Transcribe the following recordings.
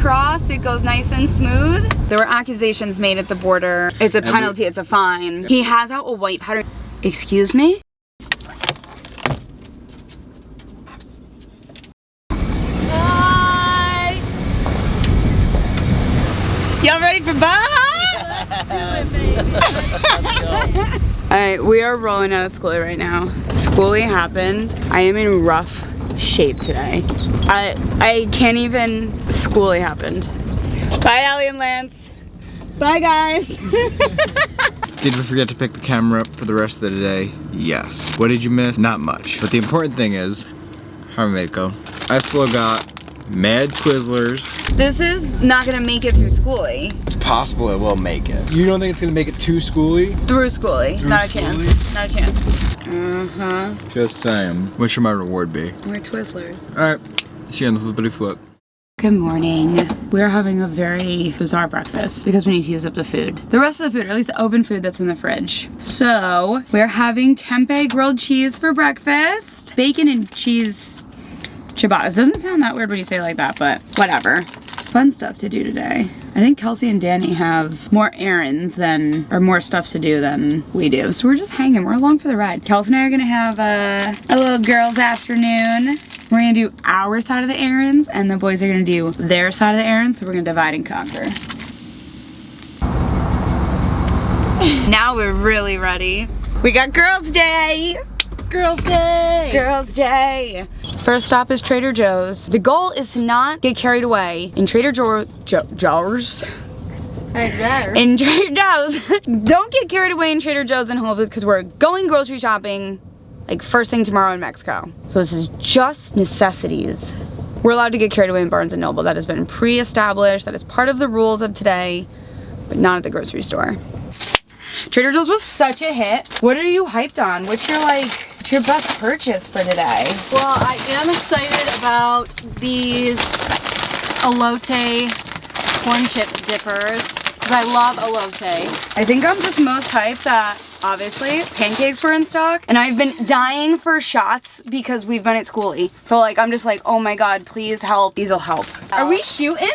crossed, it goes nice and smooth. There were accusations made at the border. It's a penalty, it's a fine. He has out a white pattern. Excuse me? Bye! Y'all ready for bye? Alright, we are rolling out of Schoolie right now. Schoolie happened. I am in rough shape today. I can't even. Schoolie happened. Bye, Allie and Lance. Bye, guys. Did we forget to pick the camera up for the rest of the day? Yes. What did you miss? Not much. But the important thing is, how did it go? I still got mad Twizzlers. This is not gonna make it through Schoolie. It's possible it will make it. You don't think it's gonna make it to Schoolie? Through Schoolie. Not a chance. Not a chance. Just saying. What should my reward be? More Twizzlers. Alright. See you on the flippity flip. Good morning. We're having a very bizarre breakfast because we need to use up the food. The rest of the food, or at least the open food that's in the fridge. So, we're having tempeh grilled cheese for breakfast. Bacon and cheese ciabattas. Doesn't sound that weird when you say it like that, but whatever. Fun stuff to do today. I think Kelsey and Danny have more errands than, or more stuff to do than we do. So we're just hanging, we're along for the ride. Kelsey and I are gonna have a little girls' afternoon. We're gonna do our side of the errands and the boys are gonna do their side of the errands. So we're gonna divide and conquer. Now we're really ready. We got Girls' Day. Girls' Day! Girls' Day! First stop is Trader Joe's. The goal is to not get carried away in Trader Joe's. In Trader Joe's. Don't get carried away in Trader Joe's and Whole Foods because we're going grocery shopping like first thing tomorrow in Mexico. So this is just necessities. We're allowed to get carried away in Barnes & Noble. That has been pre-established. That is part of the rules of today, but not at the grocery store. Trader Joe's was such a hit. What are you hyped on? What's your best purchase for today? Well, I am excited about these elote corn chip dippers because I love elote. I think I'm just most hyped that obviously pancakes were in stock and I've been dying for shots because we've been at Schoolie. So like I'm just like, oh my god, please help. These will help. Are we shooting?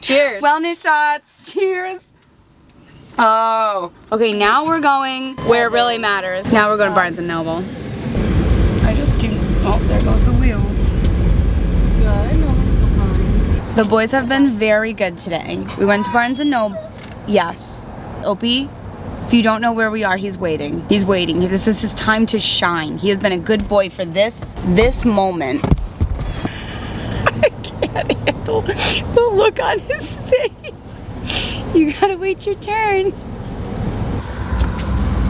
Cheers. Wellness shots. Cheers. Oh, okay, now we're going where it really matters. Now we're going to Barnes & Noble. I just do, oh, there goes the wheels. Good. No one's behind. The boys have been very good today. We went to Barnes & Noble. Yes. Opie, if you don't know where we are, he's waiting. He's waiting. This is his time to shine. He has been a good boy for this moment. I can't handle the look on his face. You gotta wait your turn.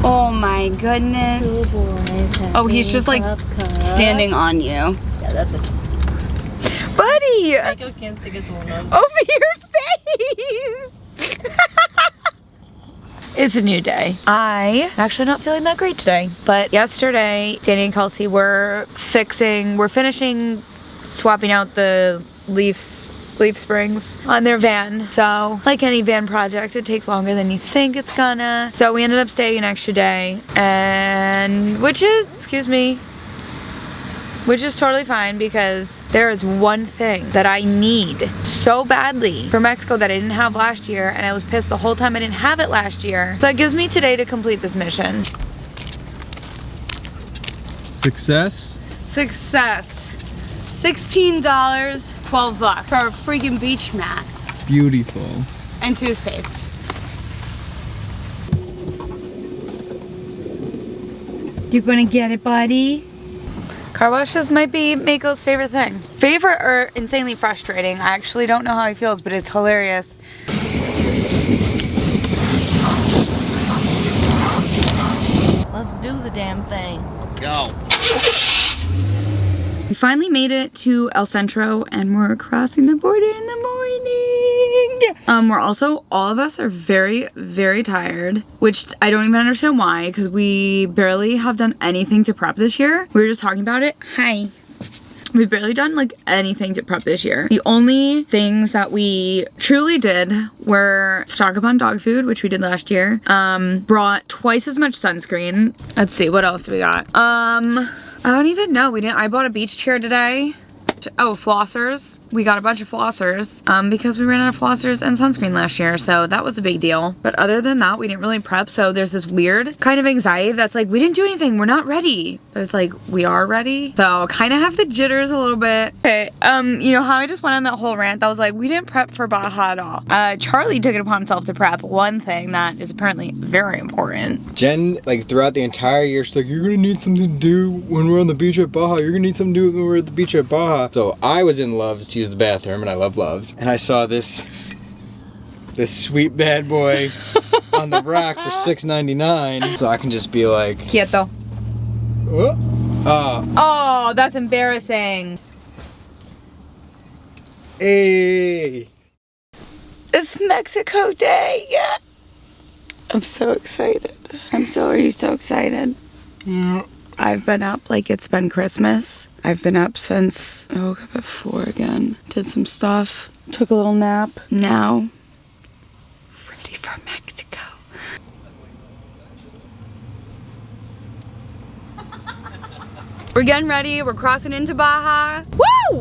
Oh my goodness. Oh, he's just like standing on you. Yeah, that's a buddy! Michael can't stick his whole nose. Over your face! It's a new day. I'm actually not feeling that great today. But yesterday, Danny and Kelsey were finishing swapping out the leaf springs on their van. So like any van project, it takes longer than you think it's gonna. So we ended up staying an extra day, and which is totally fine because there is one thing that I need so badly for Mexico that I didn't have last year, and I was pissed the whole time I didn't have it last year. So it gives me today to complete this mission. Success? Success. $16, 12 bucks for a freaking beach mat. Beautiful. And toothpaste. You gonna get it, buddy? Car washes might be Mako's favorite thing. Favorite or insanely frustrating. I actually don't know how he feels, but it's hilarious. Let's do the damn thing. Let's go. We finally made it to El Centro and we're crossing the border in the morning. We're also, all of us are very, very tired, which I don't even understand why, because we barely have done anything to prep this year. We were just talking about it. Hi. We've barely done like anything to prep this year. The only things that we truly did were stock up on dog food, which we did last year. Brought twice as much sunscreen. Let's see, what else do we got? I don't even know. I bought a beach chair today. Oh, flossers. we got a bunch of flossers because we ran out of flossers and sunscreen last year, so that was a big deal. But other than that, we didn't really prep, so there's this weird kind of anxiety that's like, we didn't do anything, we're not ready. But it's like, we are ready. So kind of have the jitters a little bit. Okay, you know how I just went on that whole rant that was like, we didn't prep for Baja at all. Charlie took it upon himself to prep one thing that is apparently very important. Jen, like throughout the entire year, she's like, you're gonna need something to do when we're on the beach at Baja. You're gonna need something to do when we're at the beach at Baja. So I was in Love's to use the bathroom, and I love Love's. And I saw this sweet bad boy on the rack for $6.99. So I can just be like, Quieto. Oh, that's embarrassing. Hey. It's Mexico Day. Yeah. I'm so excited. Are you so excited? Yeah. I've been up like it's been Christmas. I've been up since I woke up at 4 again. Did some stuff. Took a little nap. Now, ready for Mexico. We're getting ready. We're crossing into Baja. Woo!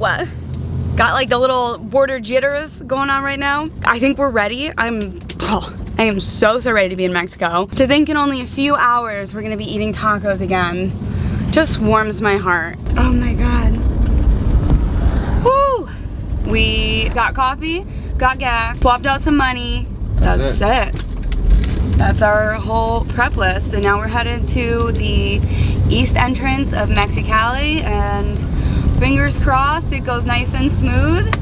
Got like the little border jitters going on right now. I think we're ready. I am so ready to be in Mexico. To think in only a few hours we're gonna be eating tacos again just warms my heart. Oh my God. Woo! We got coffee, got gas, swapped out some money. That's it. That's our whole prep list. And now we're headed to the east entrance of Mexicali, and fingers crossed it goes nice and smooth.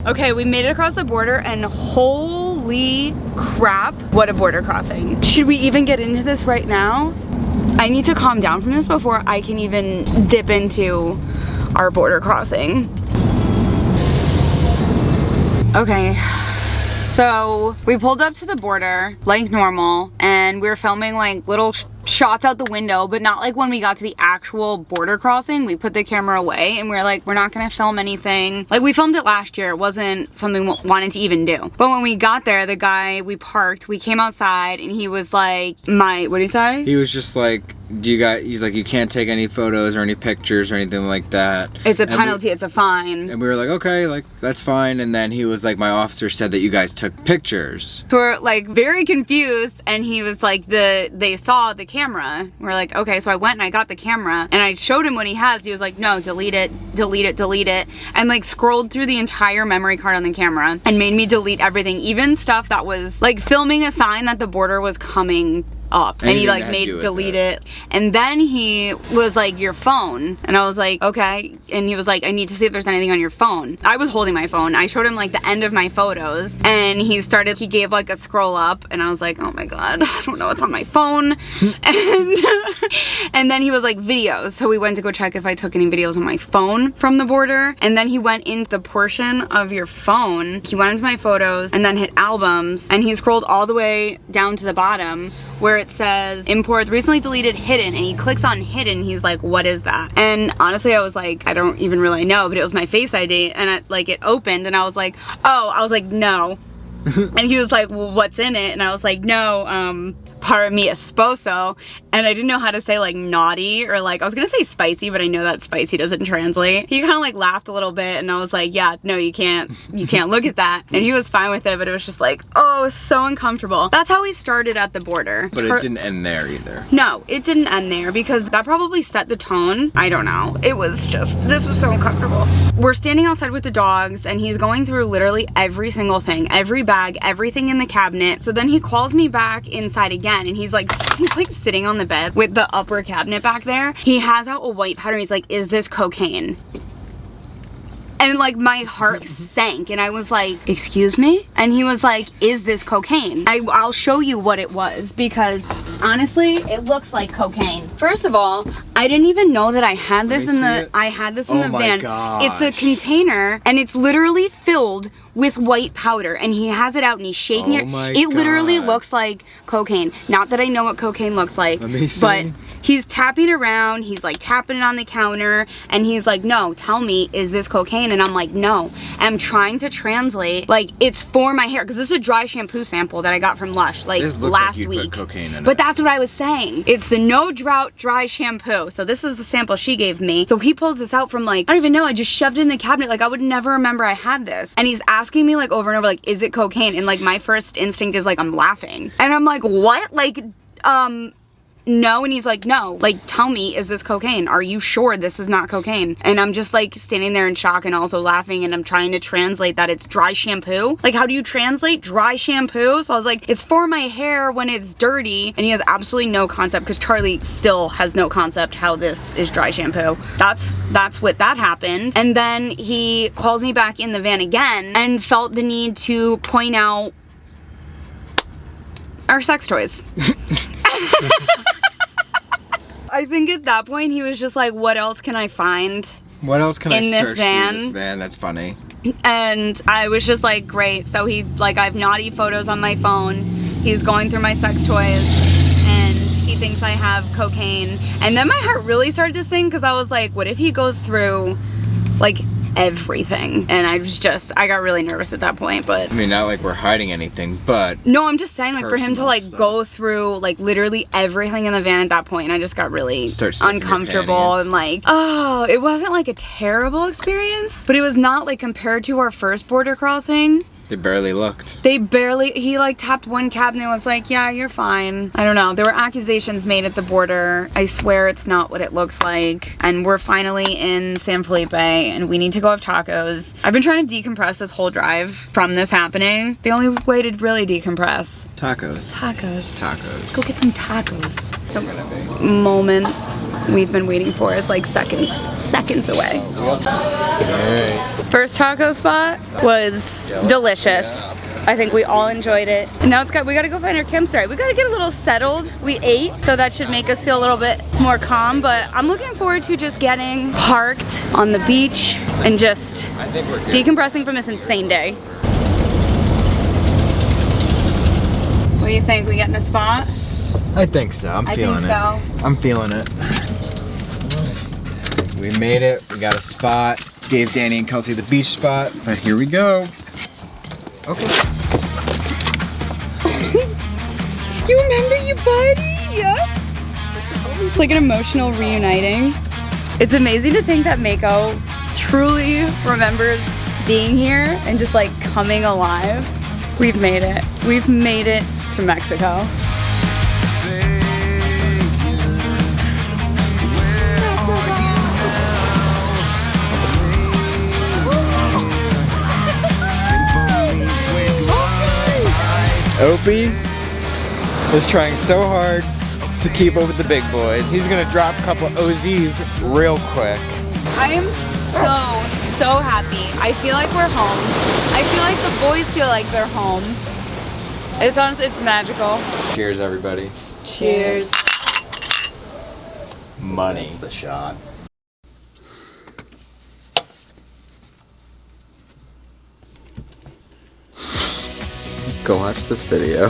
Okay, we made it across the border, and holy crap, what a border crossing. Should we even get into this right now? I need to calm down from this before I can even dip into our border crossing. Okay. So we pulled up to the border like normal, and we were filming like little shots out the window, but not like when we got to the actual border crossing. We put the camera away and we were like, we're not gonna film anything. Like, we filmed it last year. It wasn't something we wanted to even do. But when we got there, the guy, we parked, we came outside, and he was like, what did he say? He was just like, he's like, you can't take any photos or any pictures or anything like that. It's a penalty, it's a fine. And we were like, okay, like, that's fine. And then he was like, my officer said that you guys took pictures. So we're like very confused, and he was like, they saw the camera. We're like, okay, so I went and I got the camera, and I showed him what he has. He was like, no, delete it, delete it, delete it. And like scrolled through the entire memory card on the camera and made me delete everything, even stuff that was like filming a sign that the border was coming up, and he like made delete it. And then he was like, your phone, and I was like, okay. And he was like, I need to see if there's anything on your phone. I was holding my phone. I showed him like the end of my photos, and he gave like a scroll up, and I was like, oh my God, I don't know what's on my phone. And then he was like, videos. So we went to go check if I took any videos on my phone from the border. And then he went into the portion of your phone, he went into my photos and then hit albums, and he scrolled all the way down to the bottom where it says imports recently deleted hidden, and he clicks on hidden. He's like, what is that? And honestly, I was like, I don't even really know, but it was my Face ID, and it opened, and I was like, no. And he was like, well, what's in it? And I was like, no, para mi esposo. And I didn't know how to say like naughty, or like, I was gonna say spicy, but I know that spicy doesn't translate. He kind of like laughed a little bit, and I was like, yeah, no, you can't look at that. And he was fine with it, but it was just like, oh, it was so uncomfortable. That's how we started at the border. But it didn't end there either. No, it didn't end there, because that probably set the tone. I don't know. It was just, this was so uncomfortable. We're standing outside with the dogs, and he's going through literally every single thing, every bag, everything in the cabinet. So then he calls me back inside again, and he's like sitting on the bed with the upper cabinet back there. He has out a white powder. He's like, is this cocaine? And like my heart sank, and I was like, excuse me? And he was like, is this cocaine? I'll show you what it was, because honestly, it looks like cocaine. First of all, I didn't even know that I had this in the van. Gosh. It's a container, and it's literally filled with white powder, and he has it out and he's shaking it. It literally looks like cocaine. Not that I know what cocaine looks like, but he's tapping around, he's like tapping it on the counter, and he's like, no, tell me, is this cocaine? And I'm like, no. And I'm trying to translate, like, it's for my hair, because this is a dry shampoo sample that I got from Lush, like, This looks last like you week. put cocaine in But it. that's what I was saying. It's the no drought dry shampoo. So this is the sample she gave me. So he pulls this out from, like, I don't even know, I just shoved it in the cabinet. Like, I would never remember I had this. And he's asking me, like, over and over, like, is it cocaine? And, like, my first instinct is, like, I'm laughing. And I'm like, what? Like, no. And he's like, no, like, tell me, is this cocaine? Are you sure this is not cocaine? And I'm just like standing there in shock and also laughing, and I'm trying to translate that it's dry shampoo. Like, how do you translate dry shampoo? So I was like, it's for my hair when it's dirty. And he has absolutely no concept, because Charlie still has no concept how this is dry shampoo. That's what that happened. And then he calls me back in the van again and felt the need to point out our sex toys. I think at that point he was just like, what else can I find? What else can in I this search van? through this van? That's funny. And I was just like, great. So he, like, I have naughty photos on my phone. He's going through my sex toys and he thinks I have cocaine. And then my heart really started to sink, because I was like, what if he goes through, like, everything? And I got really nervous at that point. But I mean, not like we're hiding anything, but no, I'm just saying, like, for him to, personal like, stuff. go through, like, literally everything in the van at that point, and I just got really Start sniffing your uncomfortable panties. and, like, oh, it wasn't, like, a terrible experience, but it was not, like, compared to our first border crossing. they barely looked. He, like, tapped one cabinet and was like, yeah, you're fine. I don't know. There were accusations made at the border. I swear it's not what it looks like. And we're finally in San Felipe, and we need to go have tacos. I've been trying to decompress this whole drive from this happening. The only way to really decompress. Tacos. Tacos. Tacos. Let's go get some tacos. The Gonna be. moment we've been waiting for is like seconds away. Hey. First taco spot was delicious. I think we all enjoyed it. And now we gotta go find our campsite. We gotta get a little settled. We ate, so that should make us feel a little bit more calm, but I'm looking forward to just getting parked on the beach and just I think we're good. decompressing from this insane day. What do you think? We getting a spot? I think so. I'm feeling it. I'm feeling it. We made it. We got a spot. Gave Danny and Kelsey the beach spot, but here we go. Okay. You remember your buddy? Yep. It's like an emotional reuniting. It's amazing to think that Mako truly remembers being here and just like coming alive. We've made it. We've made it to Mexico. Opie is trying so hard to keep up with the big boys. He's gonna drop a couple of OZs real quick. I am so happy. I feel like we're home. I feel like the boys feel like they're home. It's honestly, it's magical. Cheers, everybody. Cheers. Money. That's the shot. Go watch this video.